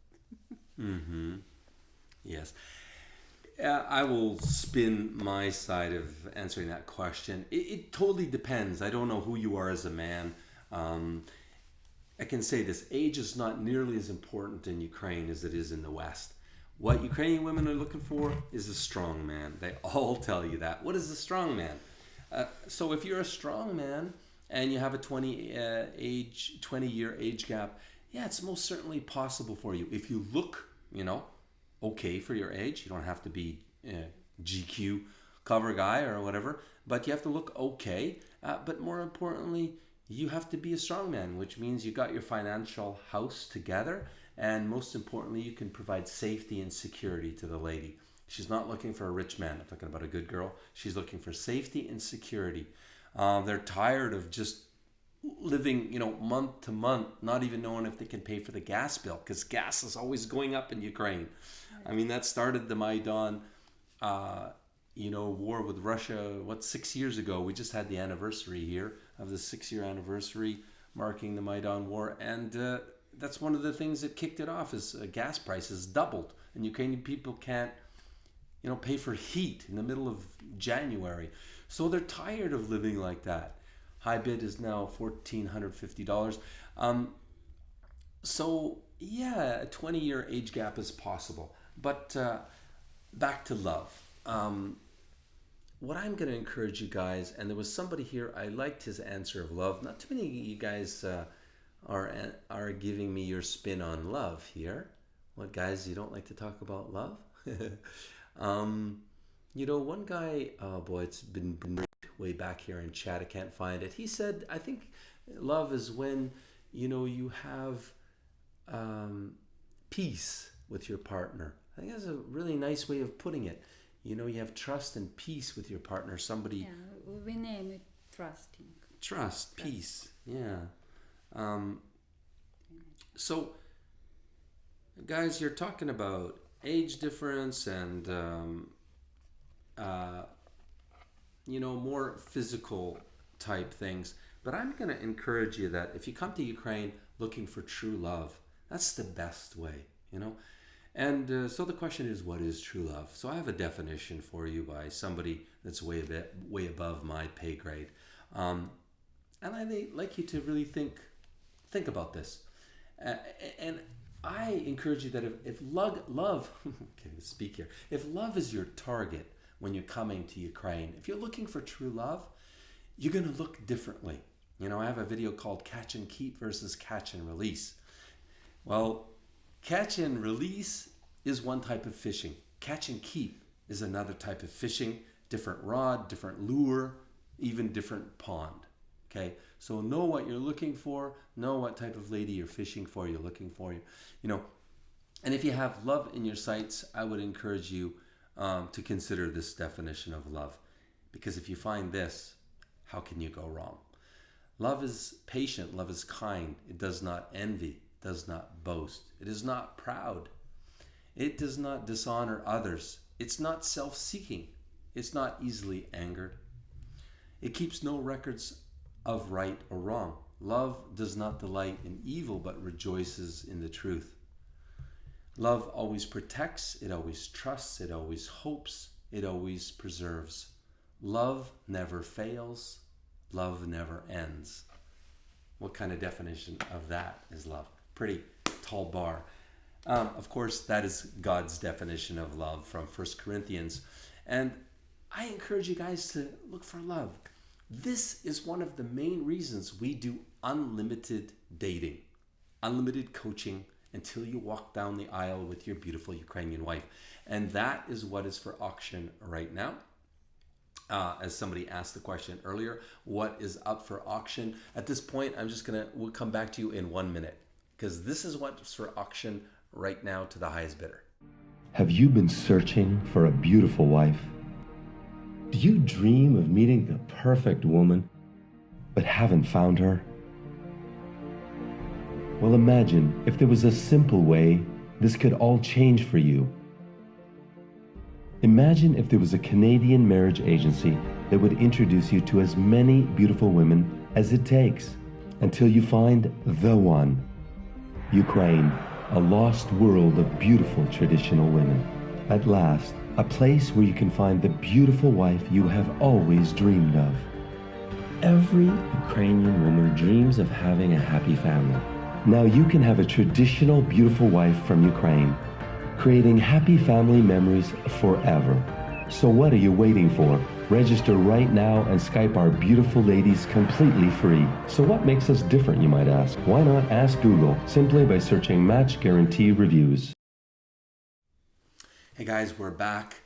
Yes. I will spin my side of answering that question. It totally depends. I don't know who you are as a man. I can say this: age is not nearly as important in Ukraine as it is in the West. What Ukrainian women are looking for is a strong man. They all tell you that. What is a strong man? So if you're a strong man and you have a 20-year age gap, yeah, it's most certainly possible for you. If you look, okay for your age, you don't have to be GQ cover guy or whatever, but you have to look okay. But more importantly, you have to be a strong man, which means you got your financial house together, and most importantly, you can provide safety and security to the lady. She's not looking for a rich man. I'm talking about a good girl. She's looking for safety and security. They're tired of just living, month to month, not even knowing if they can pay for the gas bill, because gas is always going up in Ukraine. I mean, that started the Maidan, war with Russia, 6 years ago. We just had the anniversary here of the 6-year anniversary marking the Maidan War. And that's one of the things that kicked it off is gas prices doubled. And Ukrainian people can't, pay for heat in the middle of January. So they're tired of living like that. High bid is now $1,450. So yeah, a 20-year age gap is possible. But back to love. What I'm going to encourage you guys, and there was somebody here, I liked his answer of love. Not too many of you guys are giving me your spin on love here. What, guys, you don't like to talk about love? One guy, oh boy, it's been way back here in chat, I can't find it. He said, I think love is when, you have peace with your partner. I think that's a really nice way of putting it. You have trust and peace with your partner. Somebody. Yeah, we name it trusting. Trust, peace. Yeah. So, guys, you're talking about age difference and, more physical type things. But I'm going to encourage you that if you come to Ukraine looking for true love, that's the best way, And so the question is, what is true love? So I have a definition for you by somebody that's way above my pay grade. And I'd like you to really think about this. And I encourage you that if love, okay, let's speak here. If love is your target when you're coming to Ukraine, if you're looking for true love, you're going to look differently. I have a video called Catch and Keep versus Catch and Release. Well, catch and release is one type of fishing. Catch and keep is another type of fishing, different rod, different lure, even different pond. Okay, so know what you're looking for, know what type of lady you're fishing for, you're looking for, And if you have love in your sights, I would encourage you to consider this definition of love. Because if you find this, how can you go wrong? Love is patient, love is kind, it does not envy, does not boast, it is not proud, it does not dishonor others, it's not self-seeking, it's not easily angered, it keeps no records of right or wrong. Love does not delight in evil but rejoices in the truth. Love always protects, it always trusts, it always hopes, it always preserves. Love never fails, love never ends. What kind of definition of that is love? Pretty tall bar. Of course, that is God's definition of love from 1 Corinthians. And I encourage you guys to look for love. This is one of the main reasons we do unlimited dating, unlimited coaching until you walk down the aisle with your beautiful Ukrainian wife. And that is what is for auction right now. As somebody asked the question earlier, what is up for auction? At this point, we'll come back to you in 1 minute, because this is what's for auction right now to the highest bidder. Have you been searching for a beautiful wife? Do you dream of meeting the perfect woman, but haven't found her? Well, imagine if there was a simple way this could all change for you. Imagine if there was a Canadian marriage agency that would introduce you to as many beautiful women as it takes until you find the one. Ukraine, a lost world of beautiful traditional women. At last, a place where you can find the beautiful wife you have always dreamed of. Every Ukrainian woman dreams of having a happy family. Now you can have a traditional, beautiful wife from Ukraine, creating happy family memories forever. So what are you waiting for? Register right now and Skype our beautiful ladies completely free. So what makes us different, you might ask? Why not ask Google simply by searching Match Guarantee Reviews? Hey guys, we're back.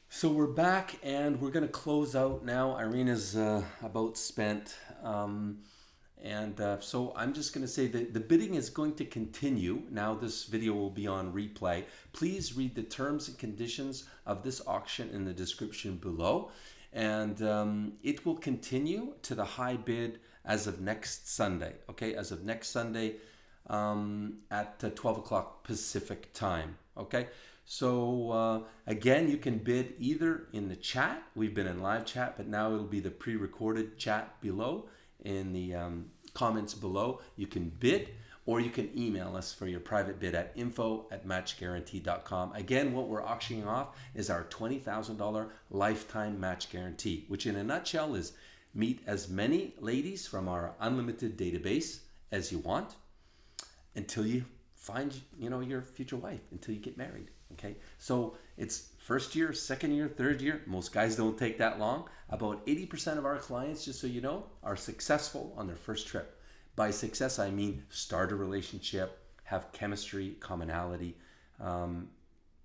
So we're back and we're going to close out now. Irina's about spent. So I'm just going to say that the bidding is going to continue. Now this video will be on replay. Please read the terms and conditions of this auction in the description below. And it will continue to the high bid as of next Sunday. Okay, as of next Sunday at 12 o'clock Pacific time. Okay. So again, you can bid either in the chat. We've been in live chat, but now it'll be the pre-recorded chat below in the comments below. You can bid, or you can email us for your private bid at info@matchguarantee.com. Again, what we're auctioning off is our $20,000 lifetime match guarantee, which in a nutshell is meet as many ladies from our unlimited database as you want until you find, your future wife, until you get married. Okay, so it's first year, second year, third year. Most guys don't take that long. About 80% of our clients, just so you know, are successful on their first trip. By success, I mean start a relationship, have chemistry, commonality, and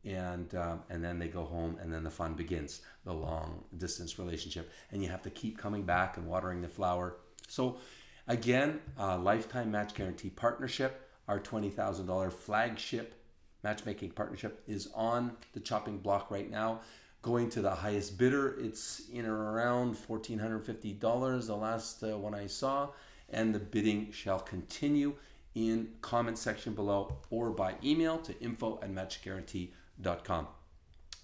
then they go home, and then the fun begins, the long distance relationship. And you have to keep coming back and watering the flower. So again, Lifetime Match Guaranty Partnership, our $20,000 flagship matchmaking partnership is on the chopping block right now, going to the highest bidder. It's in or around $1,450 the last one I saw, and the bidding shall continue in comment section below or by email to info@matchguarantee.com.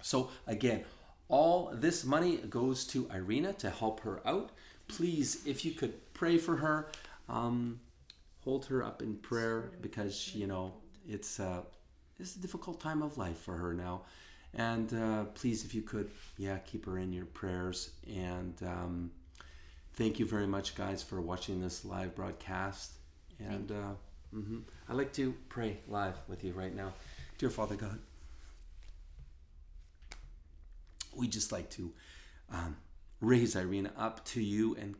So again, all this money goes to Irina to help her out. Please, if you could pray for her, hold her up in prayer, because it's a difficult time of life for her now. And please, if you could, keep her in your prayers. And thank you very much, guys, for watching this live broadcast. And I'd like to pray live with you right now. Dear Father God, we just like to raise Irina up to you and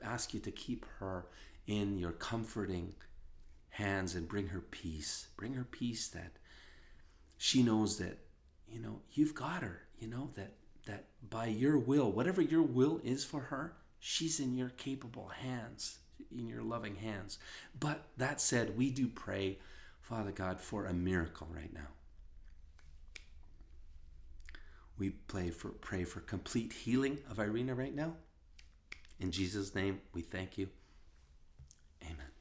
ask you to keep her in your comforting hands and bring her peace. Bring her peace that she knows that, you've got her, that by your will, whatever your will is for her, she's in your capable hands, in your loving hands. But that said, we do pray, Father God, for a miracle right now. We pray for complete healing of Irina right now. In Jesus' name, we thank you. Amen.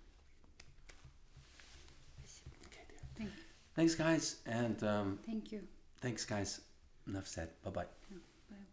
Okay, dear. Thank you. Thanks, guys. And Thank you. thanks, guys. Enough said. Bye-bye. Yeah, bye-bye.